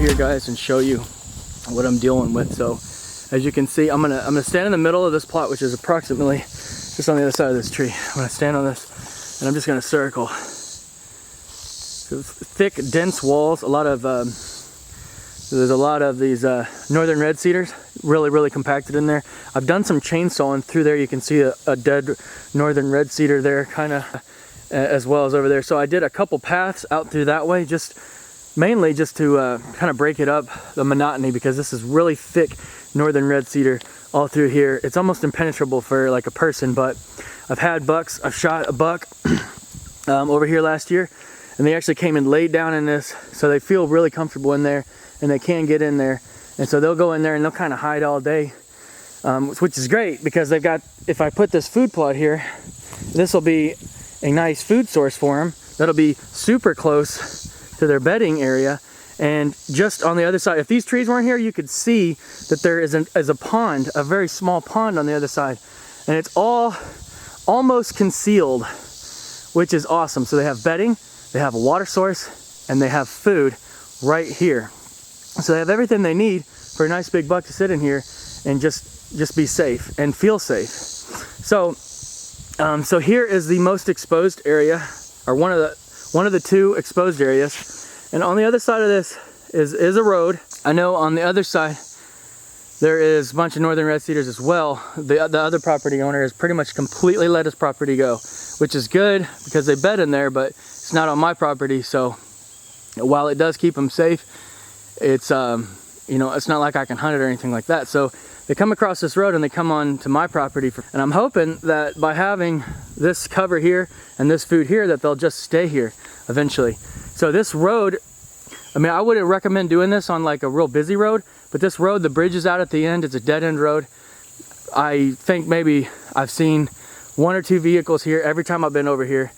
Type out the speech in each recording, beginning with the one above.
here, guys, and show you what I'm dealing with. So as you can see, I'm gonna stand in the middle of this plot, which is approximately just on the other side of this tree. I'm gonna stand on this and I'm just gonna circle. So thick, dense walls, there's a lot of these northern red cedars, really compacted in there. I've done some chainsawing through there. You can see a dead northern red cedar there, kind of, as well as over there. So I did a couple paths out through that way, mainly just to kind of break it up, the monotony, because this is really thick northern red cedar all through here. It's almost impenetrable for like a person, but I've had bucks. I've shot a buck over here last year, and they actually came and laid down in this, so they feel really comfortable in there, and they can get in there. And so they'll go in there and they'll kind of hide all day, which is great because they've got, if I put this food plot here, this will be a nice food source for them. That'll be super close to their bedding area. And just on the other side, if these trees weren't here, you could see that there is a pond, a very small pond on the other side. And it's all almost concealed, which is awesome. So they have bedding, they have a water source, and they have food right here. So they have everything they need for a nice big buck to sit in here and just be safe and feel safe. So so here is the most exposed area, or one of the two exposed areas. And on the other side of this is a road. I know on the other side there is a bunch of northern red cedars as well. The other property owner has pretty much completely let his property go, which is good because they bed in there, but it's not on my property. So while it does keep them safe, it's you know, it's not like I can hunt it or anything like that. So they come across this road and they come on to my property, and I'm hoping that by having this cover here and this food here, that they'll just stay here eventually. So this road, I mean, I wouldn't recommend doing this on like a real busy road, but this road, the bridge is out at the end. It's a dead end road. I think maybe I've seen 1 or 2 vehicles here every time I've been over here.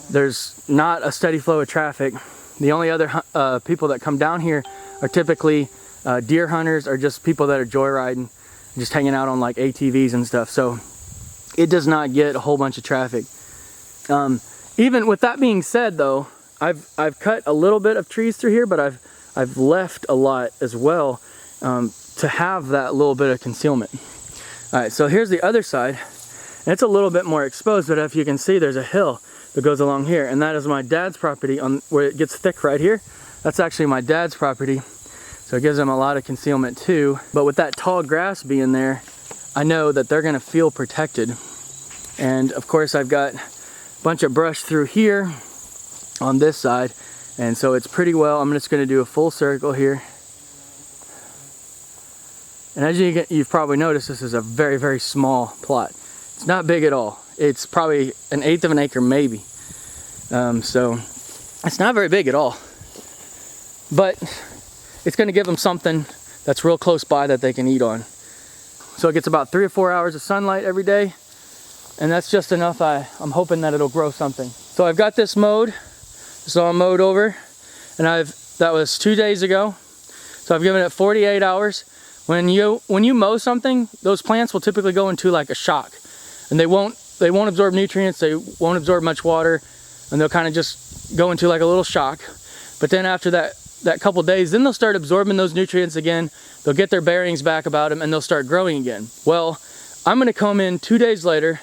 There's not a steady flow of traffic. The only other people that come down here are typically deer hunters, or just people that are joyriding, just hanging out on like ATVs and stuff. So it does not get a whole bunch of traffic. Even with that being said though, I've cut a little bit of trees through here, but I've left a lot as well, to have that little bit of concealment. All right, so here's the other side, and it's a little bit more exposed, but if you can see, there's a hill that goes along here, and that is my dad's property. On where it gets thick right here, that's actually my dad's property. So it gives them a lot of concealment too. But with that tall grass being there, I know that they're gonna feel protected. And of course I've got a bunch of brush through here on this side. And so it's pretty well, I'm just gonna do a full circle here. And as you've probably noticed, this is a very small plot. It's not big at all. It's probably 1/8 of an acre maybe. So it's not very big at all. But it's going to give them something that's real close by that they can eat on. So it gets about 3 or 4 hours of sunlight every day, and that's just enough. I'm hoping that it'll grow something. So I've got this mowed. It's all mowed over, and that was 2 days ago. So I've given it 48 hours. When you mow something, those plants will typically go into like a shock, and they won't absorb nutrients. They won't absorb much water, and they'll kind of just go into like a little shock. But then after that couple days, then they'll start absorbing those nutrients again. They'll get their bearings back about them, and they'll start growing again. Well, I'm going to come in 2 days later,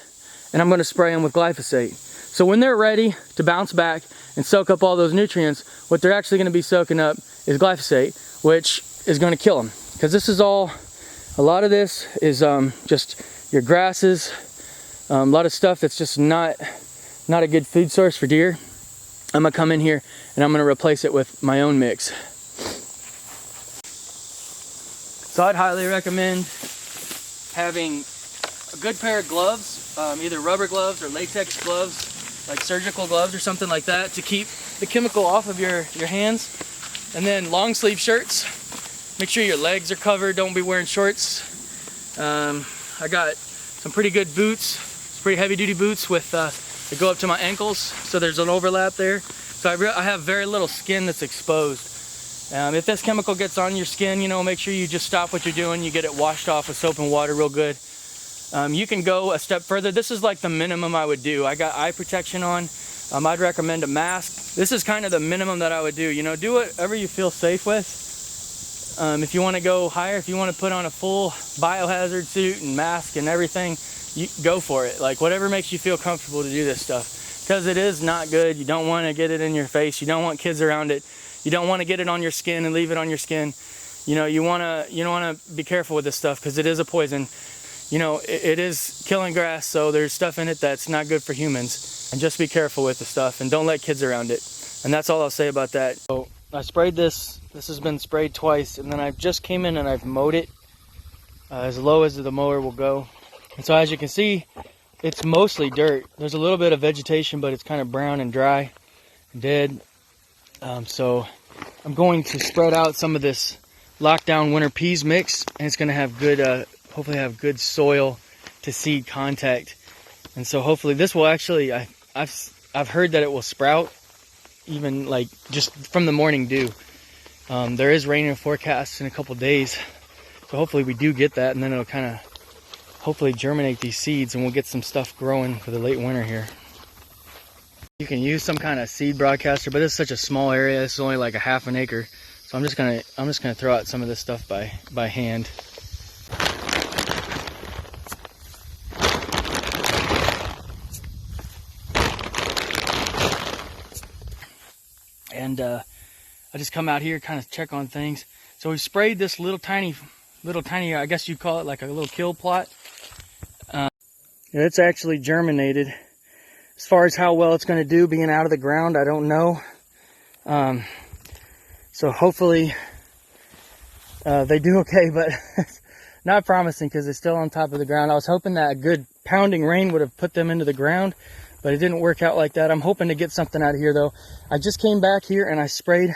and I'm going to spray them with glyphosate. So when they're ready to bounce back and soak up all those nutrients, what they're actually going to be soaking up is glyphosate, which is going to kill them. Because this is a lot of this is just your grasses, a lot of stuff that's just not a good food source for deer. I'm gonna come in here and I'm gonna replace it with my own mix. So I'd highly recommend having a good pair of gloves, either rubber gloves or latex gloves, like surgical gloves or something like that, to keep the chemical off of your hands. And then long sleeve shirts. Make sure your legs are covered, don't be wearing shorts. I got some pretty good boots, pretty heavy duty boots with they go up to my ankles, so there's an overlap there. So I have very little skin that's exposed. If this chemical gets on your skin, you know, make sure you just stop what you're doing. You get it washed off with soap and water real good. You can go a step further. This is like the minimum I would do. I got eye protection on. I'd recommend a mask. This is kind of the minimum that I would do. You know, do whatever you feel safe with. If you want to go higher, if you want to put on a full biohazard suit and mask and everything, you go for it. Like whatever makes you feel comfortable to do this stuff, because it is not good. You don't want to get it in your face. You don't want kids around it. You don't want to get it on your skin and leave it on your skin. You know, you want to be careful with this stuff because it is a poison. You know, it is killing grass, so there's stuff in it that's not good for humans. And just be careful with the stuff and don't let kids around it. And that's all I'll say about that. So I sprayed this. This has been sprayed twice, and then I just came in and I've mowed it as low as the mower will go. And so as you can see, it's mostly dirt. There's a little bit of vegetation, but it's kind of brown and dry, and dead. So I'm going to spread out some of this lockdown winter peas mix, and it's going to have good, hopefully have good soil to seed contact. And so hopefully this will actually, I've heard that it will sprout even like just from the morning dew. There is rain in the forecast in a couple days, so hopefully we do get that, and then it'll kind of hopefully germinate these seeds and we'll get some stuff growing for the late winter here. You can use some kind of seed broadcaster, but it's such a small area. This is only like a half an acre, so I'm just gonna throw out some of this stuff by hand. And I just come out here, kind of check on things. So we sprayed this little tiny, I guess you'd call it like a little kill plot. It's actually germinated. As far as how well it's going to do being out of the ground, I don't know. So hopefully they do okay, but not promising because it's still on top of the ground. I was hoping that a good pounding rain would have put them into the ground, but it didn't work out like that. I'm hoping to get something out of here though. I just came back here and I sprayed.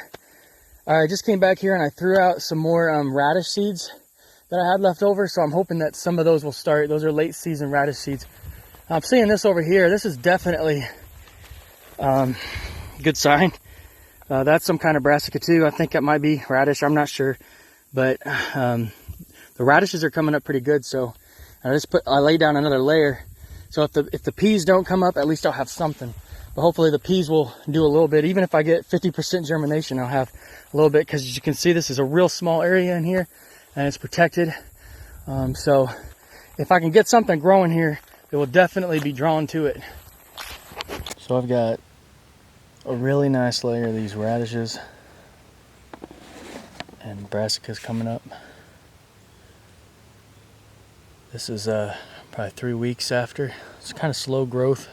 I just came back here and I threw out some more radish seeds that I had left over, so I'm hoping that some of those will start. Those are late season radish seeds. I'm seeing this over here. This is definitely good sign. That's some kind of brassica too. I think that might be radish. I'm not sure, but the radishes are coming up pretty good. So I laid down another layer. So if the peas don't come up, at least I'll have something. But hopefully the peas will do a little bit. Even if I get 50% germination, I'll have a little bit, because as you can see, this is a real small area in here and it's protected. So if I can get something growing here, it will definitely be drawn to it. So I've got a really nice layer of these radishes and brassicas coming up. This is probably 3 weeks after. It's kind of slow growth,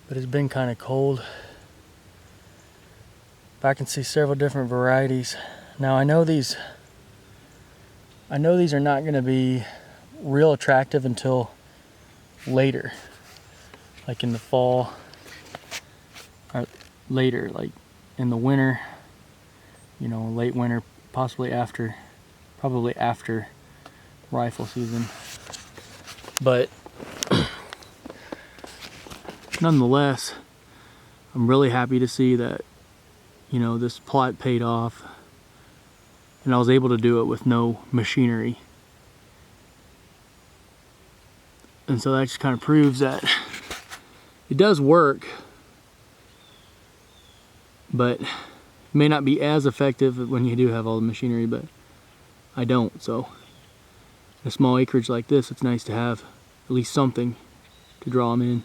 but it's been kind of cold. But I can see several different varieties. Now I know these are not going to be real attractive until later, like in the fall, or later, like in the winter, you know, late winter, possibly after, probably after rifle season. But nonetheless, I'm really happy to see that, you know, this plot paid off and I was able to do it with no machinery. And so that just kind of proves that it does work, but it may not be as effective when you do have all the machinery, but I don't. So a small acreage like this, it's nice to have at least something to draw them in.